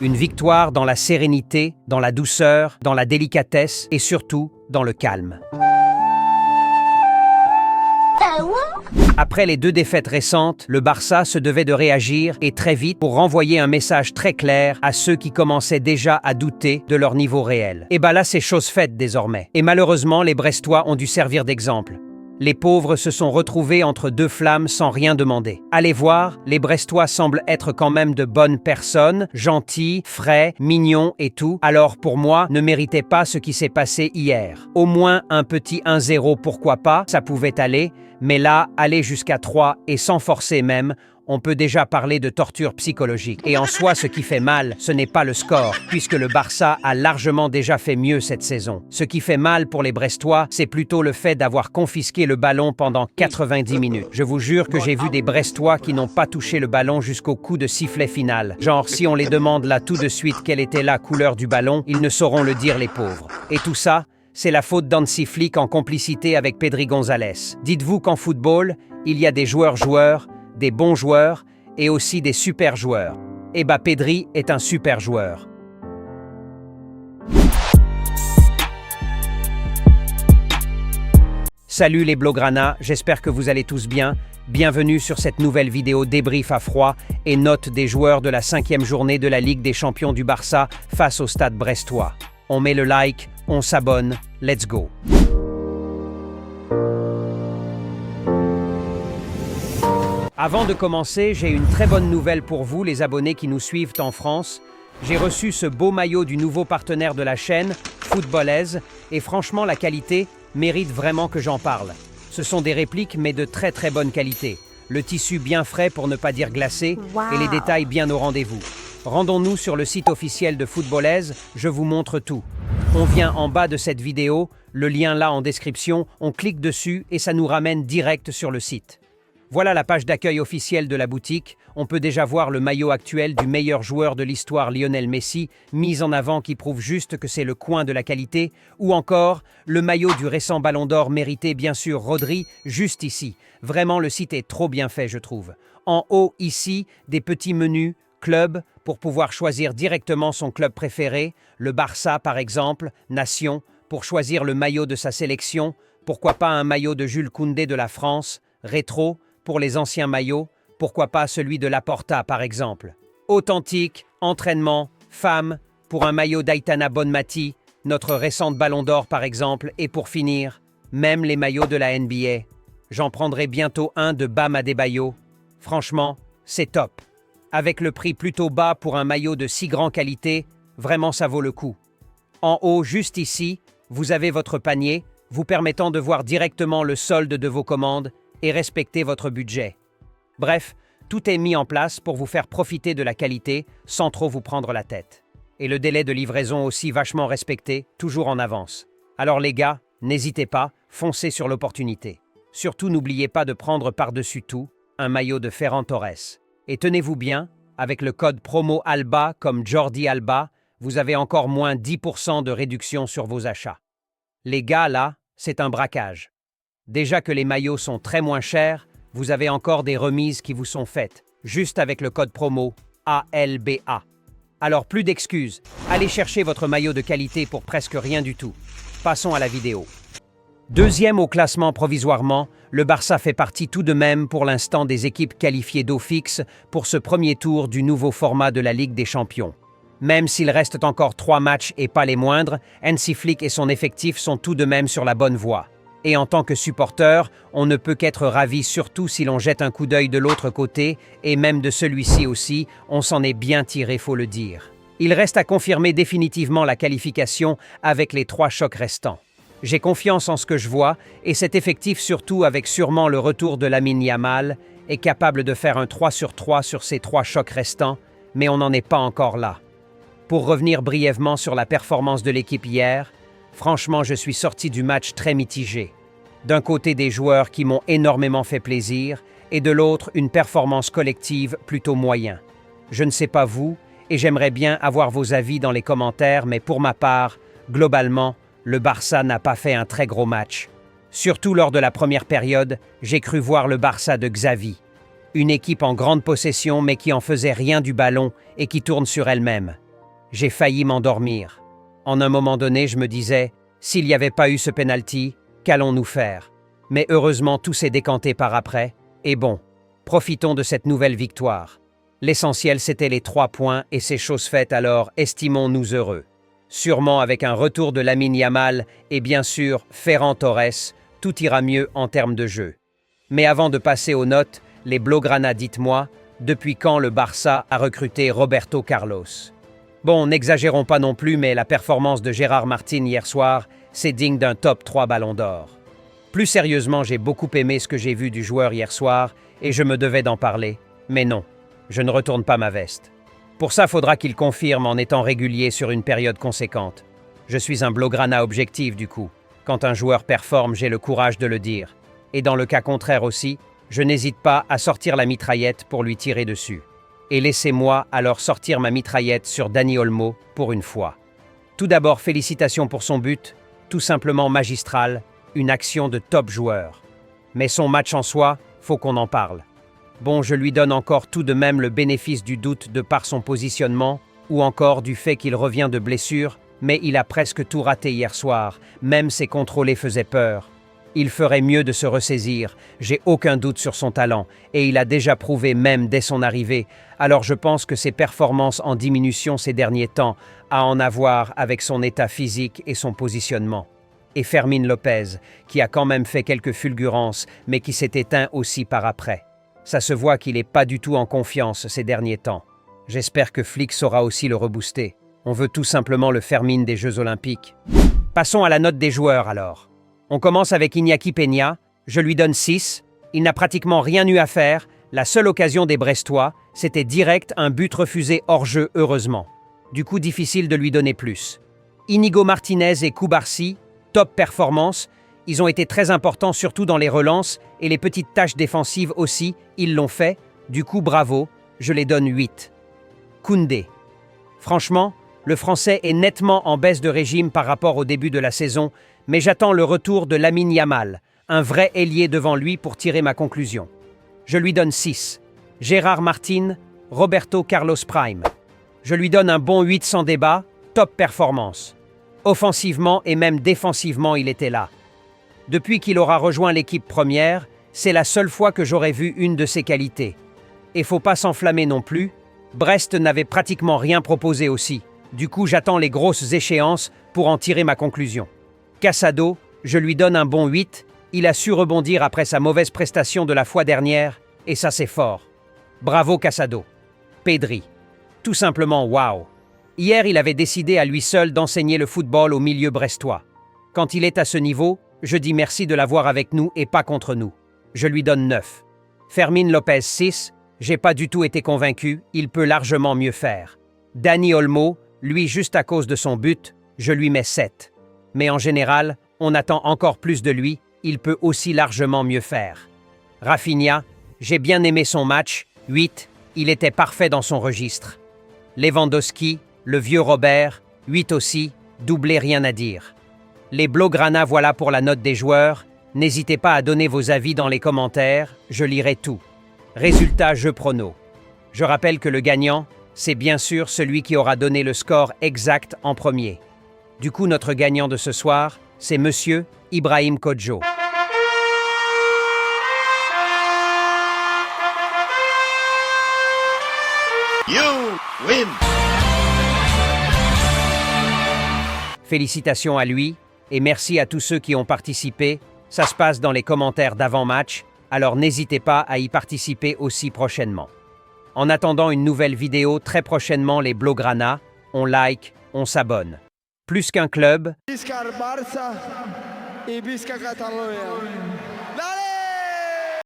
Une victoire dans la sérénité, dans la douceur, dans la délicatesse et surtout dans le calme. Après les 2 défaites récentes, le Barça se devait de réagir et très vite pour renvoyer un message très clair à ceux qui commençaient déjà à douter de leur niveau réel. Et là, c'est chose faite désormais. Et malheureusement, les Brestois ont dû servir d'exemple. Les pauvres se sont retrouvés entre 2 flammes sans rien demander. Allez voir, les Brestois semblent être quand même de bonnes personnes, gentils, frais, mignons et tout. Alors pour moi, ne méritaient pas ce qui s'est passé hier. Au moins un petit 1-0, pourquoi pas, ça pouvait aller. Mais là, aller jusqu'à 3 et sans forcer même, on peut déjà parler de torture psychologique. Et en soi, ce qui fait mal, ce n'est pas le score, puisque le Barça a largement déjà fait mieux cette saison. Ce qui fait mal pour les Brestois, c'est plutôt le fait d'avoir confisqué le ballon pendant 90 minutes. Je vous jure que j'ai vu des Brestois qui n'ont pas touché le ballon jusqu'au coup de sifflet final. Genre, si on les demande là tout de suite quelle était la couleur du ballon, ils ne sauront le dire, les pauvres. Et tout ça, c'est la faute d'Hansi Flick en complicité avec Pedri González. Dites-vous qu'en football, il y a des joueurs, des bons joueurs et aussi des super joueurs. Et Pedri est un super joueur. Salut les Blaugrana, j'espère que vous allez tous bien. Bienvenue sur cette nouvelle vidéo débrief à froid et note des joueurs de la 5e journée de la Ligue des Champions du Barça face au Stade brestois. On met le like, on s'abonne, let's go. Avant de commencer, j'ai une très bonne nouvelle pour vous, les abonnés qui nous suivent en France. J'ai reçu ce beau maillot du nouveau partenaire de la chaîne, Footballlaise, et franchement, la qualité mérite vraiment que j'en parle. Ce sont des répliques, mais de très très bonne qualité. Le tissu bien frais pour ne pas dire glacé, et les détails bien au rendez-vous. Rendons-nous sur le site officiel de Footballlaise, je vous montre tout. On vient en bas de cette vidéo, le lien là en description, on clique dessus et ça nous ramène direct sur le site. Voilà la page d'accueil officielle de la boutique. On peut déjà voir le maillot actuel du meilleur joueur de l'histoire, Lionel Messi, mis en avant qui prouve juste que c'est le coin de la qualité, ou encore le maillot du récent Ballon d'Or mérité bien sûr Rodri, juste ici. Vraiment le site est trop bien fait je trouve. En haut ici, des petits menus, club, pour pouvoir choisir directement son club préféré, le Barça par exemple, Nation, pour choisir le maillot de sa sélection, pourquoi pas un maillot de Jules Koundé de la France, rétro, pour les anciens maillots, pourquoi pas celui de Laporta par exemple. Authentique, entraînement, femme, pour un maillot d'Aitana Bonmati, notre récente Ballon d'Or par exemple, et pour finir, même les maillots de la NBA. J'en prendrai bientôt un de Bam Adebayo. Franchement, c'est top. Avec le prix plutôt bas pour un maillot de si grande qualité, vraiment ça vaut le coup. En haut, juste ici, vous avez votre panier, vous permettant de voir directement le solde de vos commandes et respecter votre budget. Bref, tout est mis en place pour vous faire profiter de la qualité sans trop vous prendre la tête. Et le délai de livraison aussi vachement respecté, toujours en avance. Alors les gars, n'hésitez pas, foncez sur l'opportunité. Surtout n'oubliez pas de prendre par-dessus tout un maillot de Ferran Torres. Et tenez-vous bien, avec le code promo ALBA comme Jordi Alba, vous avez encore moins 10% de réduction sur vos achats. Les gars, là, c'est un braquage. Déjà que les maillots sont très moins chers, vous avez encore des remises qui vous sont faites, juste avec le code promo ALBA. Alors plus d'excuses, allez chercher votre maillot de qualité pour presque rien du tout. Passons à la vidéo. Deuxième au classement provisoirement, le Barça fait partie tout de même pour l'instant des équipes qualifiées d'eau fixe pour ce premier tour du nouveau format de la Ligue des Champions. Même s'il reste encore 3 matchs et pas les moindres, Hansi Flick et son effectif sont tout de même sur la bonne voie. Et en tant que supporter, on ne peut qu'être ravi surtout si l'on jette un coup d'œil de l'autre côté, et même de celui-ci aussi, on s'en est bien tiré, faut le dire. Il reste à confirmer définitivement la qualification avec les 3 chocs restants. J'ai confiance en ce que je vois, et cet effectif surtout avec sûrement le retour de Lamine Yamal, est capable de faire un 3 sur 3 sur ces 3 chocs restants, mais on n'en est pas encore là. Pour revenir brièvement sur la performance de l'équipe hier, franchement, je suis sorti du match très mitigé. D'un côté, des joueurs qui m'ont énormément fait plaisir, et de l'autre, une performance collective plutôt moyen. Je ne sais pas vous, et j'aimerais bien avoir vos avis dans les commentaires, mais pour ma part, globalement, le Barça n'a pas fait un très gros match. Surtout lors de la première période, j'ai cru voir le Barça de Xavi. Une équipe en grande possession, mais qui en faisait rien du ballon et qui tourne sur elle-même. J'ai failli m'endormir. En un moment donné, je me disais, s'il n'y avait pas eu ce penalty, qu'allons-nous faire? Mais heureusement, tout s'est décanté par après. Et bon, profitons de cette nouvelle victoire. L'essentiel, c'était les 3 points et c'est chose faite, alors estimons-nous heureux. Sûrement avec un retour de Lamine Yamal et bien sûr Ferran Torres, tout ira mieux en termes de jeu. Mais avant de passer aux notes, les Blaugrana, dites-moi, depuis quand le Barça a recruté Roberto Carlos? Bon, n'exagérons pas non plus, mais la performance de Gérard Martin hier soir, c'est digne d'un top 3 Ballon d'Or. Plus sérieusement, j'ai beaucoup aimé ce que j'ai vu du joueur hier soir et je me devais d'en parler. Mais non, je ne retourne pas ma veste. Pour ça, faudra qu'il confirme en étant régulier sur une période conséquente. Je suis un Blaugrana objectif du coup. Quand un joueur performe, j'ai le courage de le dire. Et dans le cas contraire aussi, je n'hésite pas à sortir la mitraillette pour lui tirer dessus. Et laissez-moi alors sortir ma mitraillette sur Dani Olmo pour une fois. Tout d'abord, félicitations pour son but, tout simplement magistral, une action de top joueur. Mais son match en soi, faut qu'on en parle. Bon, je lui donne encore tout de même le bénéfice du doute de par son positionnement, ou encore du fait qu'il revient de blessure, mais il a presque tout raté hier soir, même ses contrôlés faisaient peur. Il ferait mieux de se ressaisir, j'ai aucun doute sur son talent, et il a déjà prouvé même dès son arrivée, alors je pense que ses performances en diminution ces derniers temps a à en avoir avec son état physique et son positionnement. Et Fermín López, qui a quand même fait quelques fulgurances, mais qui s'est éteint aussi par après. Ça se voit qu'il n'est pas du tout en confiance ces derniers temps. J'espère que Flick saura aussi le rebooster. On veut tout simplement le Fermín des Jeux Olympiques. Passons à la note des joueurs alors. On commence avec Iñaki Peña, je lui donne 6. Il n'a pratiquement rien eu à faire. La seule occasion des Brestois, c'était direct un but refusé hors jeu heureusement. Du coup difficile de lui donner plus. Inigo Martinez et Cubarsí, top performance. Ils ont été très importants surtout dans les relances et les petites tâches défensives aussi, ils l'ont fait. Du coup bravo, je les donne 8. Koundé. Franchement, le Français est nettement en baisse de régime par rapport au début de la saison, mais j'attends le retour de Lamine Yamal, un vrai ailier devant lui pour tirer ma conclusion. Je lui donne 6. Gérard Martin, Roberto Carlos Prime. Je lui donne un bon 8 sans débat, top performance. Offensivement et même défensivement, il était là. Depuis qu'il aura rejoint l'équipe première, c'est la seule fois que j'aurais vu une de ses qualités. Et faut pas s'enflammer non plus, Brest n'avait pratiquement rien proposé aussi. Du coup, j'attends les grosses échéances pour en tirer ma conclusion. Casado, je lui donne un bon 8, il a su rebondir après sa mauvaise prestation de la fois dernière, et ça c'est fort. Bravo Casado. Pedri. Tout simplement waouh. Hier, il avait décidé à lui seul d'enseigner le football au milieu brestois. Quand il est à ce niveau, je dis merci de l'avoir avec nous et pas contre nous. Je lui donne 9. Fermín López 6, j'ai pas du tout été convaincu, il peut largement mieux faire. Dani Olmo, lui juste à cause de son but, je lui mets 7. Mais en général, on attend encore plus de lui, il peut aussi largement mieux faire. Rafinha, j'ai bien aimé son match, 8, il était parfait dans son registre. Lewandowski, le vieux Robert, 8 aussi, doublé rien à dire. Les Blaugrana, voilà pour la note des joueurs. N'hésitez pas à donner vos avis dans les commentaires, je lirai tout. Résultat jeu prono. Je rappelle que le gagnant, c'est bien sûr celui qui aura donné le score exact en premier. Du coup, notre gagnant de ce soir, c'est Monsieur Ibrahim Kodjo. You win! Félicitations à lui et merci à tous ceux qui ont participé. Ça se passe dans les commentaires d'avant-match, alors n'hésitez pas à y participer aussi prochainement. En attendant une nouvelle vidéo très prochainement, les Blaugrana, on like, on s'abonne. Plus qu'un club, Visca el Barça y visca Catalunya.